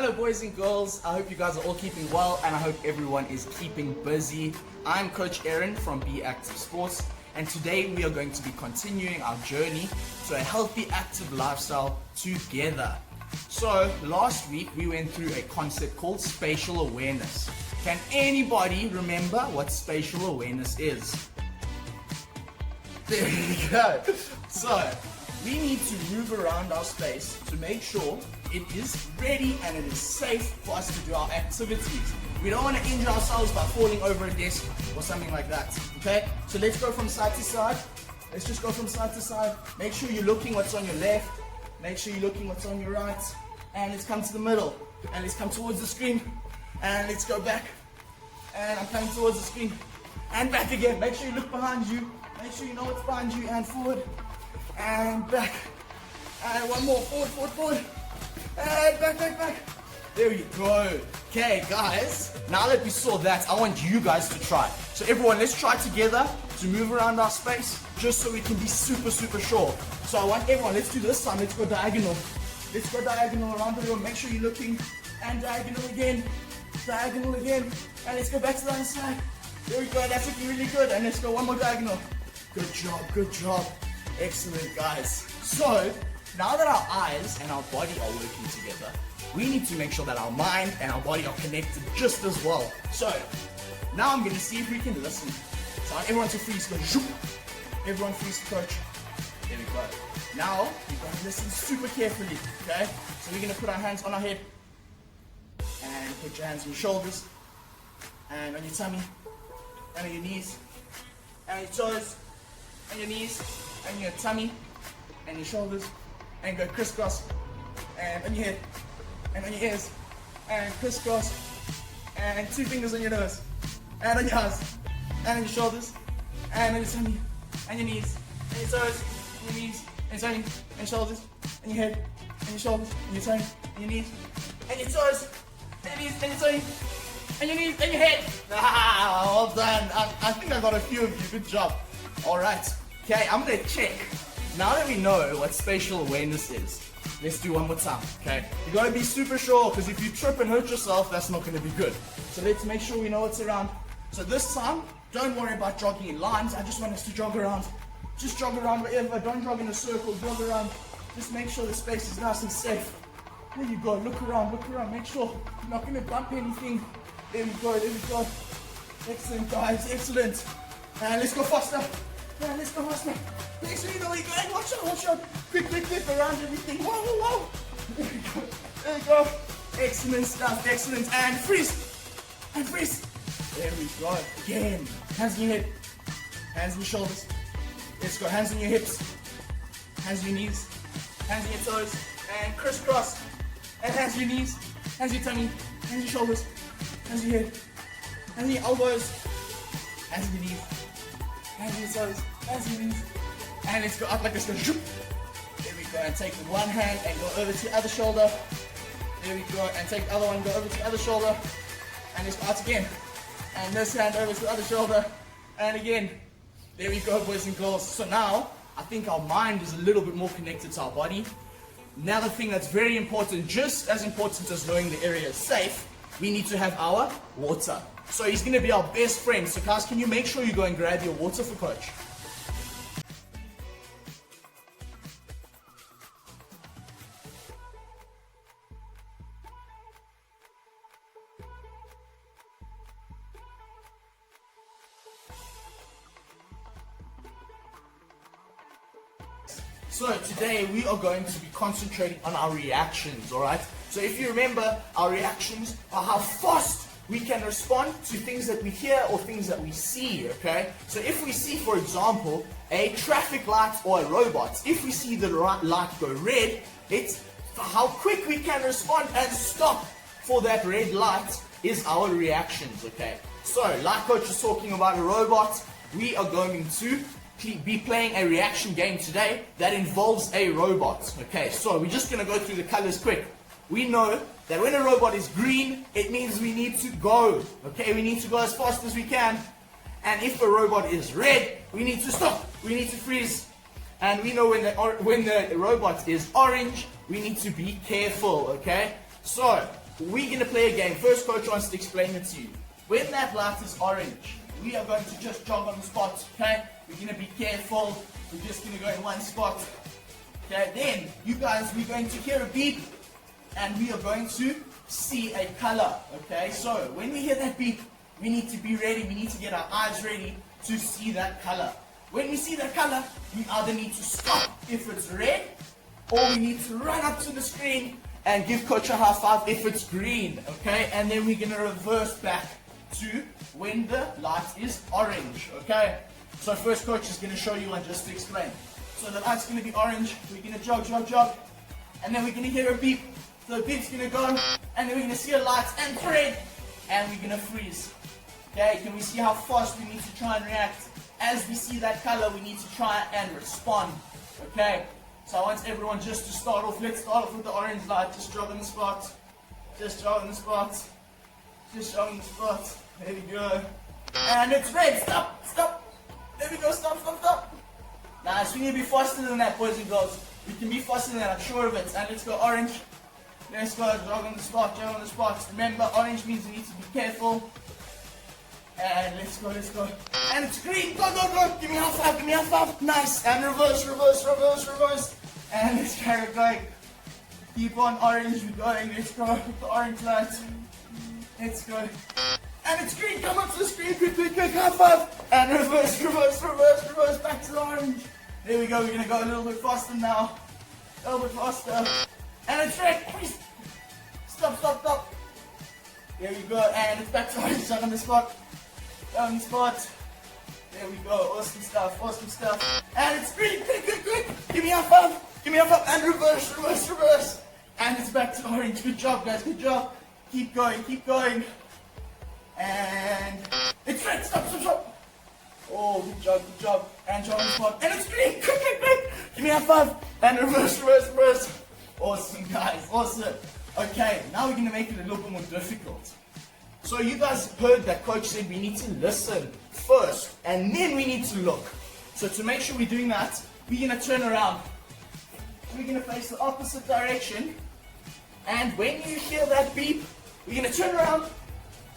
Hello boys and girls, I hope you guys are all keeping well and I hope everyone is keeping busy. I'm Coach Aaron from Be Active Sports and today we are going to be continuing our journey to a healthy active lifestyle together. So last week we went through a concept called spatial awareness. Can anybody remember what spatial awareness is? There you go. So we need to move around our space to make sure it is ready and it is safe for us to do our activities. We don't want to injure ourselves by falling over a desk or something like that. Okay? So let's go from side to side. Let's just go from side to side. Make sure you're looking what's on your left. Make sure you're looking what's on your right. And let's come to the middle. And let's come towards the screen. And let's go back. And I'm coming towards the screen. And back again. Make sure you look behind you. Make sure you know what's behind you. And forward. And back. And one more. Forward, forward, forward. And back, back, back. There you go. Okay, guys. Now that we saw that, I want you guys to try. So everyone, let's try together to move around our space, just so we can be super, super sure. So I want everyone, let's do this time. Let's go diagonal. Let's go diagonal around the room. Make sure you're looking. And diagonal again. Diagonal again. And let's go back to the other side. There we go. That's looking really good. And let's go one more diagonal. Good job. Good job. Excellent, guys. So now that our eyes and our body are working together, we need to make sure that our mind and our body are connected just as well. So now I'm going to see if we can listen. So I want everyone to freeze. Go zoop. Everyone freeze, coach. There we go. Now we're going to listen super carefully. Okay? So we're going to put our hands on our head and put your hands on your shoulders and on your tummy and on your knees and on your toes and your knees and your tummy and your shoulders, and go crisscross, and on your head, and on your ears, and crisscross, and two fingers on your nose, and on your eyes, and on your shoulders, and on your tummy, and your knees, and your toes, and your knees, and your tummy, and shoulders, and your head, and your shoulders, and your tummy, and your knees, and your toes, and your knees, and your tummy, and your knees, and your head. Ah, well done. I think I got a few of you. Good job. All right. Okay, I'm gonna check. Now that we know what spatial awareness is, let's do one more time, okay? You gotta be super sure, because if you trip and hurt yourself, that's not gonna be good. So let's make sure we know what's around. So this time, don't worry about jogging in lines. I just want us to jog around. Just jog around wherever. Don't jog in a circle, jog around. Just make sure the space is nice and safe. There you go, look around, make sure you're not gonna bump anything. There we go, there we go. Excellent, guys, excellent. And let's go faster. Yeah, let's go faster. Make sure you know where you're going. Watch out. Quick around everything. Whoa. There we go. There we go. Excellent stuff. Excellent. And freeze. And freeze. There we go. Again. Hands on your head. Hands on your shoulders. Let's go. Hands on your hips. Hands on your knees. Hands on your toes. And crisscross. And hands on your knees. Hands on your tummy. Hands on your shoulders. Hands on your head. Hands on your elbows. Hands on your knees. Hands on your toes. Hands on your knees. And let's go up like this. Go shoop. There we go. And take one hand and go over to the other shoulder. There we go. And take the other one, go over to the other shoulder. And let's go out again. And this hand over to the other shoulder. And again. There we go, boys and girls. So now, I think our mind is a little bit more connected to our body. Another thing that's very important, just as important as knowing the area is safe, we need to have our water. So he's going to be our best friend. So guys, can you make sure you go and grab your water for coach? So today we are going to be concentrating on our reactions, alright? So if you remember, our reactions are how fast we can respond to things that we hear or things that we see, okay? So if we see, for example, a traffic light or a robot, if we see the light go red, it's how quick we can respond and stop for that red light is our reactions, okay? So, like Coach was talking about a robot, we are going to be playing a reaction game today that involves a robot. Okay, so we're just going to go through the colors quick. We know that when a robot is green, it means we need to go. Okay, we need to go as fast as we can. And if a robot is red, we need to stop. We need to freeze. And we know when the robot is orange, we need to be careful. Okay, so we're going to play a game. First, coach wants to explain it to you. When that light is orange, we are going to just jog on the spot, okay? We're going to be careful. We're just going to go in one spot. Okay, then, you guys, we're going to hear a beep, and we are going to see a color, okay? So, when we hear that beep, we need to be ready. We need to get our eyes ready to see that color. When we see that color, we either need to stop if it's red, or we need to run up to the screen and give coach a high five if it's green, okay? And then we're going to reverse back to when the light is orange, okay? So first coach is going to show you one just to explain. So the light's going to be orange, we're going to jog, jog, jog, and then we're going to hear a beep. So the beep's going to go, and then we're going to see a light and red, and we're going to freeze. Okay, can we see how fast we need to try and react? As we see that color, we need to try and respond, okay? So I want everyone just to start off. Let's start off with the orange light. Just jog on the spot. Just jog on the spot. Just jog on the spot. There we go. And it's red. Stop. Stop. There we go. Stop. Stop. Stop. Nice. We need to be faster than that, boys and girls. We can be faster than that. I'm sure of it. And let's go orange. Let's go. Jog on the spot. Jog on the spot. Remember, orange means we need to be careful. And let's go. Let's go. And it's green. Go, go, go. Give me a high five. Give me a high five. Nice. And reverse, reverse, reverse, reverse. And let's carry it going. Keep on orange. We're going. Let's go with the orange light. Let's go. And it's green. Come up to the screen. Quick, quick, quick. High five. And reverse, reverse, reverse, reverse. Back to the orange. There we go. We're going to go a little bit faster now. A little bit faster. And it's red. Stop, stop, stop. There we go. And it's back to orange. On the spot. On the spot. There we go. Awesome stuff. Awesome stuff. And it's green. Quick, quick, quick. Give me a five. Give me a five. And reverse, reverse, reverse. And it's back to orange. Good job, guys. Good job. Keep going. Keep going. And it's red. Stop, stop, stop. Oh, good job. Good job. And jog on the spot. And it's green. Quick, quick, quick. Give me a five. And reverse, reverse, reverse. Awesome, guys. Awesome. Okay. Now we're going to make it a little bit more difficult. So you guys heard that coach said we need to listen first and then we need to look. So to make sure we're doing that, we're going to turn around. We're going to face the opposite direction. And when you hear that beep, we're going to turn around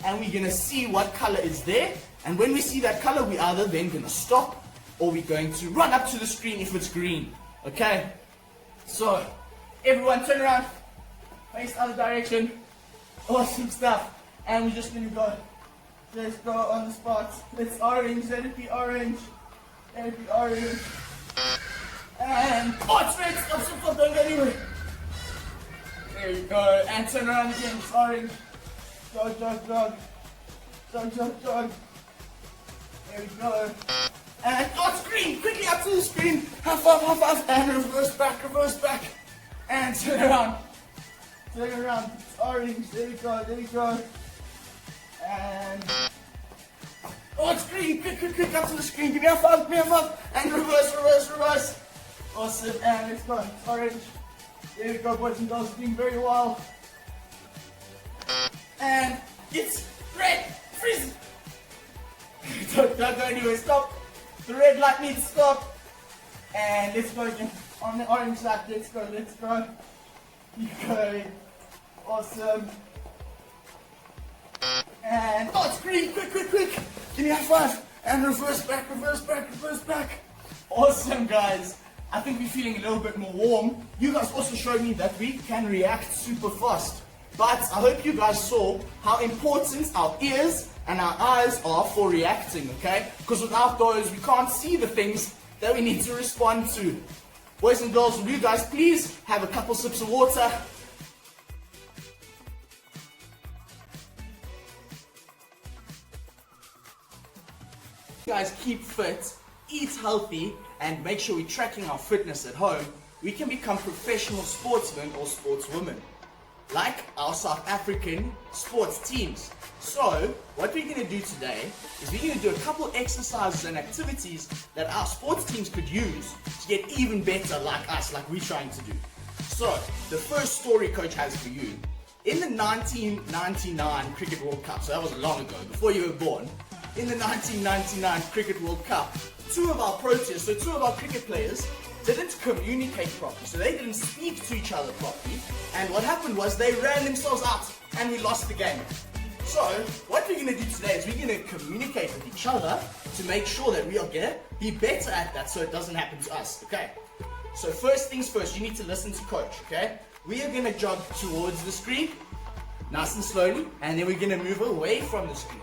and we're going to see what color is there. And when we see that color, we're either then going to stop or we're going to run up to the screen if it's green. Okay? So everyone turn around, face the other direction. Awesome stuff. And we're just going to go. Just go on the spot. It's orange. Let it be orange. Let it be orange. And oh, it's red. Stop, stop, stop. Don't go anywhere. There you go. And turn around again. It's orange. Jog, jog, jog. Jog, jog, jog. There we go. And oh, it's green. Quickly up to the screen. High five, high five. And reverse back, reverse back. And turn around. Turn around. It's orange. There we go. There we go. And oh, it's green. Quick, quick, quick. Up to the screen. Give me a five. Give me a five. And reverse, reverse, reverse. Awesome. And let's go. It's orange. There we go, boys and girls. Doing very well. And it's red. Freeze. Don't go anywhere. Stop. The red light needs to stop. And let's go again. On the orange light. Let's go. Let's go. Keep going. Awesome. And oh, it's green. Quick, quick, quick. Give me a high five. And reverse back, reverse back, reverse back. Awesome, guys. I think we're feeling a little bit more warm. You guys also showed me that we can react super fast. But I hope you guys saw how important our ears and our eyes are for reacting, okay? Because without those, we can't see the things that we need to respond to. Boys and girls, will you guys please have a couple sips of water? You guys keep fit, eat healthy, and make sure we're tracking our fitness at home, we can become professional sportsmen or sportswomen, like our South African sports teams. So, what we're going to do today is we're going to do a couple exercises and activities that our sports teams could use to get even better like us, like we're trying to do. So, the first story coach has for you. In the 1999 Cricket World Cup, so that was long ago, before you were born, in the 1999 Cricket World Cup, two of our cricket players didn't communicate properly. So they didn't speak to each other properly. And what happened was they ran themselves out and we lost the game. So what we're going to do today is we're going to communicate with each other to make sure that we are going to be better at that so it doesn't happen to us, okay? So first things first, you need to listen to coach, okay? We are going to jog towards the screen, nice and slowly, and then we're going to move away from the screen.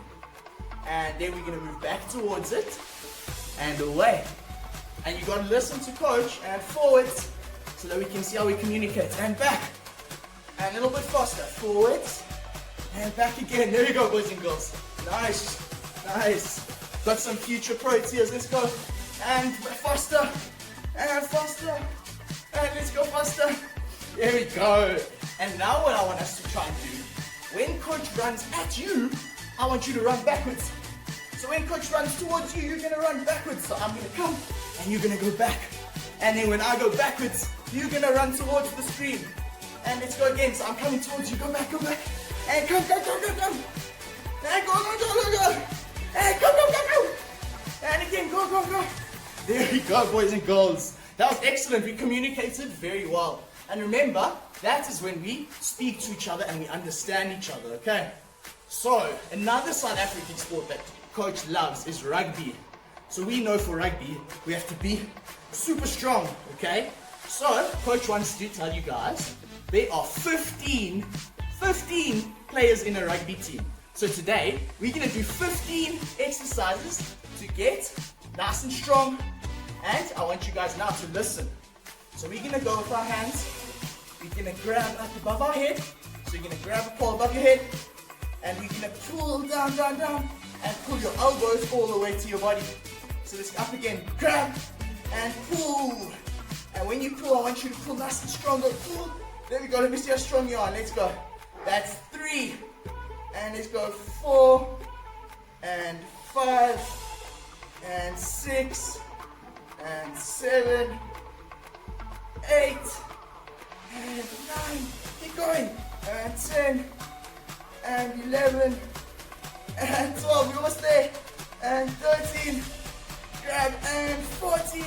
And then we're going to move back towards it, and away. And you got to listen to coach, and forwards, so that we can see how we communicate. And back, and a little bit faster, forwards, and back again. There you go, boys and girls. Nice, nice. Got some future pro tears. Let's go. And faster, and faster, and let's go faster. There we go. And now what I want us to try and do, when coach runs at you, I want you to run backwards. So when coach runs towards you, you're going to run backwards. So I'm going to come, and you're going to go back. And then when I go backwards, you're going to run towards the screen. And let's go again. So I'm coming towards you. Go back, go back. And come, come, come, come, come. And go, go, go, go, go. And come, come, come, come. And again, go, go, go. There we go, boys and girls. That was excellent. We communicated very well. And remember, that is when we speak to each other and we understand each other, okay? So, another South African sport that coach loves is rugby. So we know for rugby, we have to be super strong, okay? So, coach wants to tell you guys, there are 15 players in a rugby team. So today, we're going to do 15 exercises to get nice and strong. And I want you guys now to listen. So we're going to go with our hands. We're going to grab up above our head. So you're going to grab a pole above your head. And we're going to pull down, down, down. And pull your elbows all the way to your body. So let's up again. Grab and pull. And when you pull, I want you to pull nice and strong. Go pull. There we go. Let me see how strong you are. Let's go. That's 3. And let's go 4. And 5. And 6. And 7. 8. And 9. Keep going. And 10. And 11. And 12. We're almost there. And 13. Grab. And 14.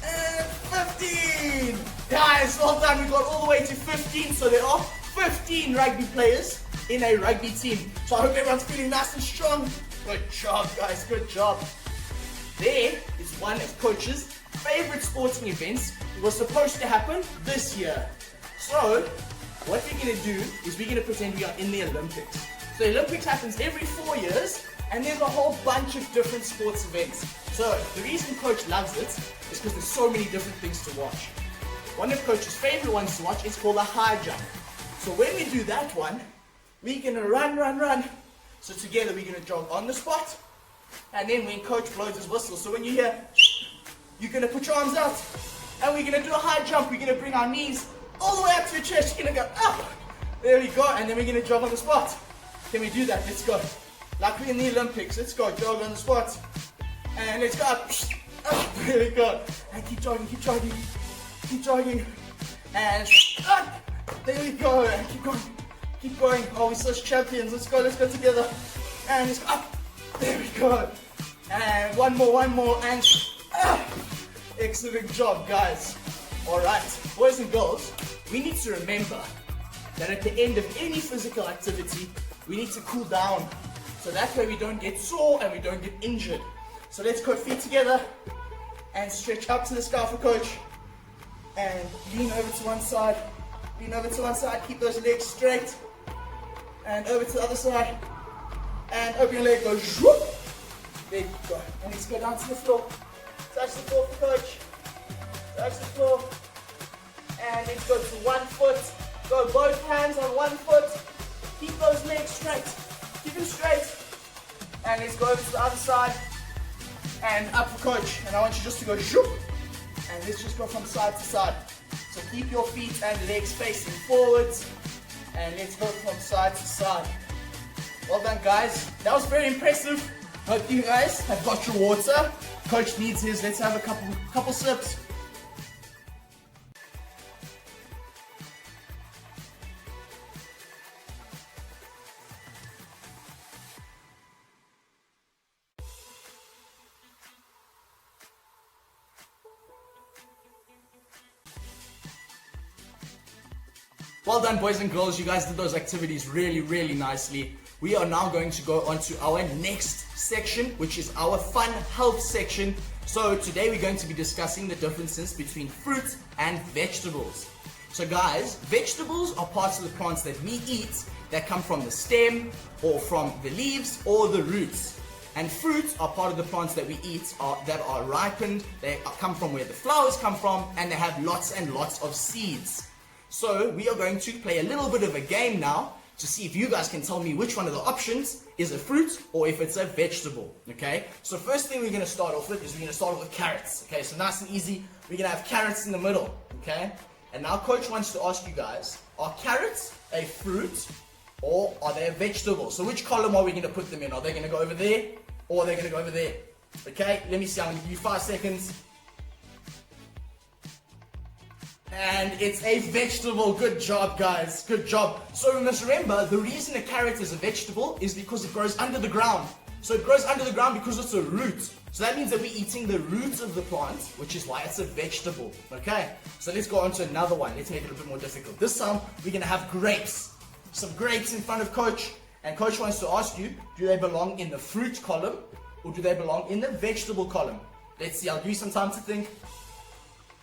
And 15. Guys, well done. We got all the way to 15. So there are 15 rugby players in a rugby team. So I hope everyone's feeling nice and strong. Good job, guys. Good job. There is one of coach's favorite sporting events. It was supposed to happen this year. So what we're going to do is we're going to pretend we are in the Olympics. So the Olympics happens every 4 years, and there's a whole bunch of different sports events. So the reason coach loves it is because there's so many different things to watch. One of coach's favorite ones to watch is called a high jump. So when we do that one, we're going to run, run, run. So together we're going to jog on the spot. And then when coach blows his whistle, so when you hear, you're going to put your arms out. And we're going to do a high jump. We're going to bring our knees all the way up to your chest. You're going to go up. There we go. And then we're going to jog on the spot. Can we do that? Let's go. Like we're in the Olympics. Let's go. Jog on the spot. And let's go up. Up. There we go. And keep jogging, keep jogging. Keep jogging. And up. There we go. And keep going. Keep going. Oh, we're such champions. Let's go together. And let's go up. There we go. And one more, and excellent job, guys. Alright, boys and girls, we need to remember that at the end of any physical activity, we need to cool down. So that way we don't get sore and we don't get injured. So let's go feet together and stretch up to the sky for coach. And lean over to one side. Lean over to one side. Keep those legs straight. And over to the other side. And open your leg, go whoop. There you go. And let's go down to the floor. Touch the floor for coach. Touch the floor. And let's go to one foot. Go both hands on one foot. Keep those legs straight. Keep them straight. And let's go over to the other side. And up for coach. And I want you just to go whoop. And let's just go from side to side. So keep your feet and legs facing forwards. And let's go from side to side. Well done, guys. That was very impressive. Hope you guys have got your water. Coach needs his. Let's have a couple sips. Well done, boys and girls. You guys did those activities really, really nicely. We are now going to go on to our next section, which is our fun health section. So today we're going to be discussing the differences between fruit and vegetables. So guys, vegetables are parts of the plants that we eat that come from the stem or from the leaves or the roots. And fruit are part of the plants that we eat that are ripened. They come from where the flowers come from, and they have lots and lots of seeds. So we are going to play a little bit of a game now to see if you guys can tell me which one of the options is a fruit or if it's a vegetable, okay? So first thing we're going to start off with is we're going to start off with carrots, okay? So nice and easy, we're going to have carrots in the middle, okay? And now coach wants to ask you guys, are carrots a fruit or are they a vegetable? So which column are we going to put them in? Are they going to go over there or are they going to go over there? Okay, let me see, I'm going to give you 5 seconds. And it's a vegetable. Good job, guys. Good job. So we must remember, the reason a carrot is a vegetable is because it grows under the ground. So it grows under the ground because it's a root. So that means that we're eating the roots of the plant, which is why it's a vegetable. Okay? So let's go on to another one. Let's make it a bit more difficult. This time, we're going to have grapes. Some grapes in front of coach. And coach wants to ask you, do they belong in the fruit column or do they belong in the vegetable column? Let's see. I'll give you some time to think.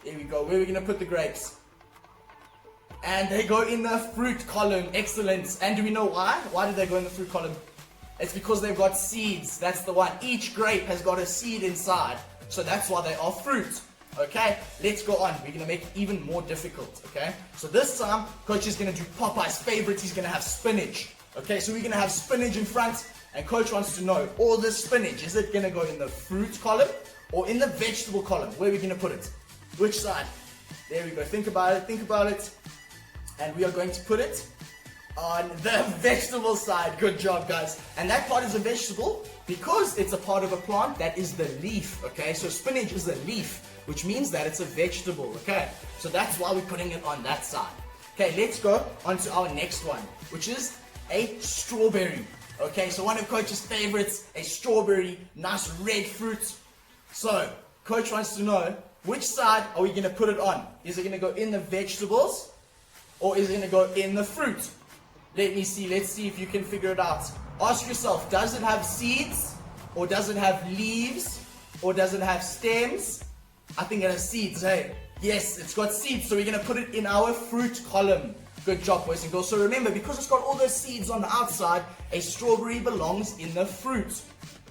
There we go. Where are we going to put the grapes? And they go in the fruit column. Excellent. And do we know why? Why did they go in the fruit column? It's because they've got seeds. That's the one. Each grape has got a seed inside. So that's why they are fruit. Okay? Let's go on. We're going to make it even more difficult. Okay? So this time, coach is going to do Popeye's favorite. He's going to have spinach. Okay? So we're going to have spinach in front. And coach wants to know, all this spinach, is it going to go in the fruit column or in the vegetable column? Where are we going to put it? Which side? There we go. Think about it. Think about it. And we are going to put it on the vegetable side. Good job, guys. And that part is a vegetable because it's a part of a plant that is the leaf. Okay, so spinach is a leaf, which means that it's a vegetable. Okay, so that's why we're putting it on that side. Okay, let's go on to our next one, which is a strawberry. Okay, so one of coach's favorites, a strawberry, nice red fruit. So coach wants to know, which side are we going to put it on? Is it going to go in the vegetables or is it going to go in the fruit? Let me see. Let's see if you can figure it out. Ask yourself, does it have seeds or does it have leaves or does it have stems? I think it has seeds, hey? Yes, it's got seeds, so we're going to put it in our fruit column. Good job, boys and girls. So remember, because it's got all those seeds on the outside, a strawberry belongs in the fruit.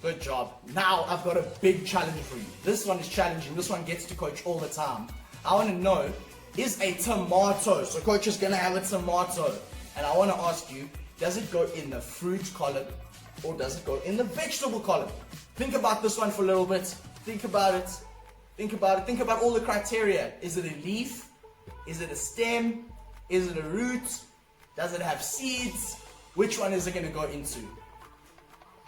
Good job. Now I've got a big challenge for you. This one is challenging. This one gets to coach all the time. I want to know, is a tomato, so coach is going to have a tomato. And I want to ask you, does it go in the fruit column or does it go in the vegetable column? Think about this one for a little bit. Think about it. Think about it. Think about all the criteria. Is it a leaf? Is it a stem? Is it a root? Does it have seeds? Which one is it going to go into?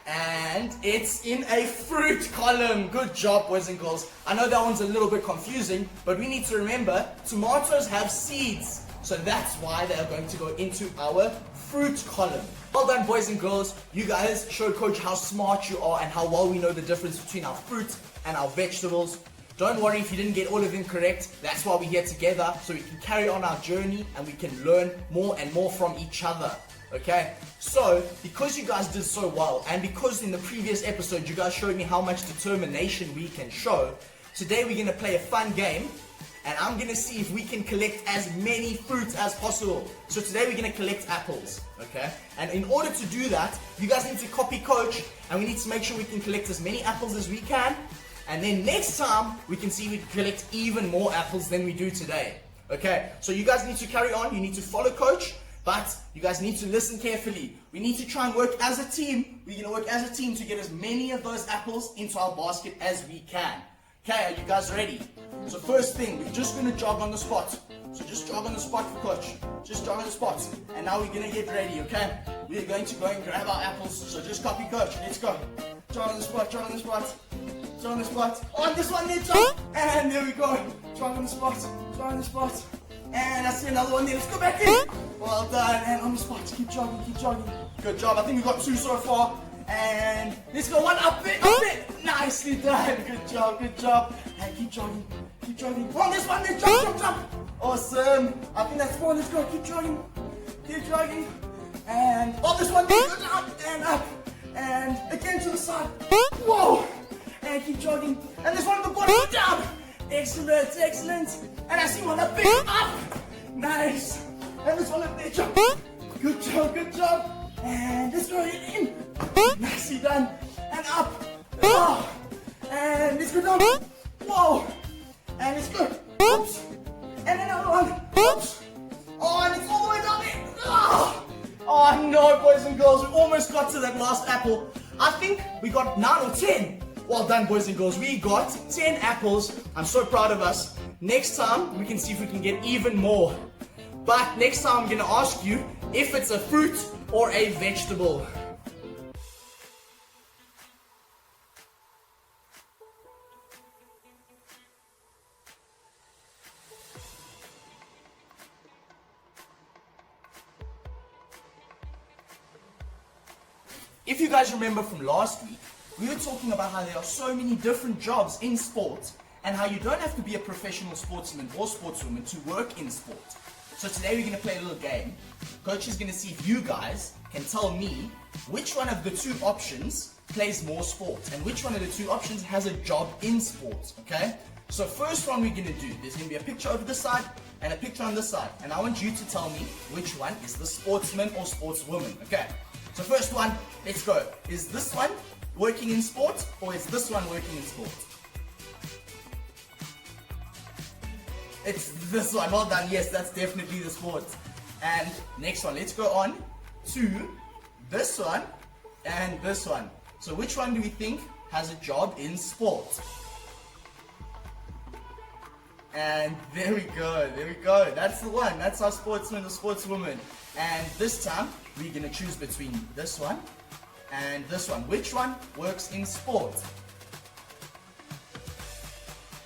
And it's in a fruit column. Good job, boys and girls. I know that one's a little bit confusing, but we need to remember tomatoes have seeds. So that's why they are going to go into our fruit column. Well done, boys and girls. You guys showed coach how smart you are and how well we know the difference between our fruit and our vegetables. Don't worry if you didn't get all of them correct. That's why we're here together, so we can carry on our journey and we can learn more and more from each other. Okay, so because you guys did so well and because in the previous episode you guys showed me how much determination we can show, today we're going to play a fun game and I'm going to see if we can collect as many fruits as possible. So today we're going to collect apples, okay? And in order to do that, you guys need to copy coach and we need to make sure we can collect as many apples as we can. And then next time we can see if we can collect even more apples than we do today. Okay, so you guys need to carry on, you need to follow coach. But you guys need to listen carefully. We need to try and work as a team. We're going to work as a team to get as many of those apples into our basket as we can. Okay, are you guys ready? So first thing, we're just going to jog on the spot. So just jog on the spot for coach. Just jog on the spot. And now we're going to get ready, okay? We're going to go and grab our apples. So just copy coach. Let's go. Jog on the spot, jog on the spot. Jog on the spot. On this one there, jog. And there we go. Jog on the spot. Jog on the spot. And I see another one there. Let's go back in. Well done. And on the spot. Keep jogging. Keep jogging. Good job. I think we got 2 so far. And let's go 1 up it. Up it. Nicely done. Good job. Good job. And keep jogging. Keep jogging. On this one there. Jump, jump, jump. Awesome. I think that's 4. Let's go. Keep jogging. Keep jogging. And this one. Good job. And up. And again to the side. Whoa. And keep jogging. And this one at the bottom. Good job. Excellent. Excellent. And I see one up there. Up. Nice. And this one up there. Jump. Good job. Good job. And let's go in. Nicely done. And up. Oh. And let's go down. Whoa. And let's go. Oops. And another one. Oops. Oh, and it's all the way down there. Oh no, boys and girls. We almost got to that last apple. I think we got 9 or 10. Well done, boys and girls. We got 10 apples. I'm so proud of us. Next time, we can see if we can get even more. But next time, I'm going to ask you if it's a fruit or a vegetable. If you guys remember from last week, we were talking about how there are so many different jobs in sport and how you don't have to be a professional sportsman or sportswoman to work in sport. So today we're going to play a little game. Coach is going to see if you guys can tell me which one of the 2 options plays more sport and which one of the 2 options has a job in sport, okay? So first one we're going to do, there's going to be a picture over this side and a picture on this side. And I want you to tell me which one is the sportsman or sportswoman, okay? So first one, let's go. Is this one working in sport or is this one working in sport? It's this one. Well done. Yes, that's definitely the sport. And next one, let's go on to this one and this one. So which one do we think has a job in sport? And there we go. There we go. That's the one. That's our sportsman or sportswoman. And this time, we're going to choose between this one and this one. Which one works in sport?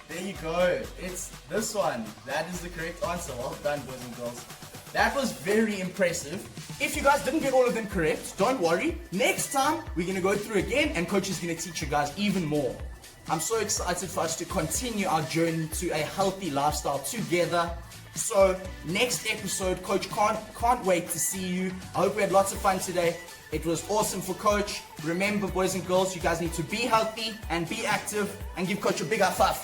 There you go. It's this one. That is the correct answer. Well done, boys and girls. That was very impressive. If you guys didn't get all of them correct, don't worry. Next time, we're going to go through again and Coach is going to teach you guys even more. I'm so excited for us to continue our journey to a healthy lifestyle together. So next episode, Coach can't wait to see you. I hope we had lots of fun today. It was awesome for Coach. Remember, boys and girls, you guys need to be healthy and be active and give Coach a big high five.